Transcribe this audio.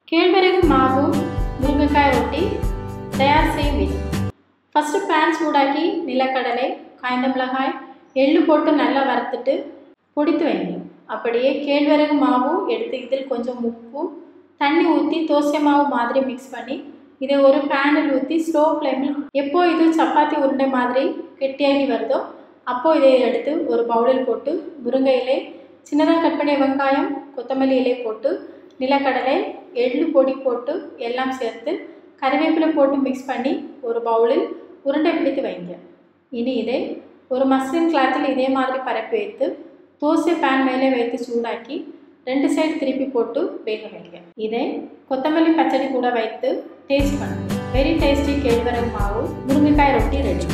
கேழ்வரகு மாவு முருங்கைக்காய் ரொட்டி தயார் செய்யும் விதம். ஃபஸ்ட்டு பேன் சூடாக்கி நிலக்கடலை, காய்ந்த மிளகாய், எள்ளு போட்டு நல்லா வறுத்துட்டு பொடித்து வைங்க. அப்படியே கேழ்வரகு மாவு எடுத்து இதில் கொஞ்சம் உப்பு, தண்ணி ஊற்றி தோசை மாவு மாதிரி மிக்ஸ் பண்ணி இதை ஒரு பேனில் ஊற்றி ஸ்லோ ஃப்ளேமில் எப்போ இது சப்பாத்தி உருண்டை மாதிரி கெட்டியாகி வருதோ அப்போது இதை எடுத்து ஒரு பவுலில் போட்டு முருங்கை இலை, சின்னதாக கட் பண்ணிய வெங்காயம், கொத்தமல்லி இலை போட்டு நிலக்கடலை, எள்ளு பொடி போட்டு எல்லாம் சேர்த்து கறிவேப்பிலை போட்டு மிக்ஸ் பண்ணி ஒரு பவுலில் உருண்டை பிடித்து வைங்க. இனி இதை ஒரு மஸ்லின் கிளாத்தில் இதே மாதிரி பரப்பி வைத்து தோசை பேன் மேலே வைத்து சூடாக்கி 2 சைடு திருப்பி போட்டு வேக வைங்க. இதை கொத்தமல்லி பச்சடி கூட வைத்து டேஸ்ட் பண்ணுங்க. வெரி டேஸ்டி கேழ்வரகு மாவு முருங்கைக்காய் ரொட்டி ரெடி.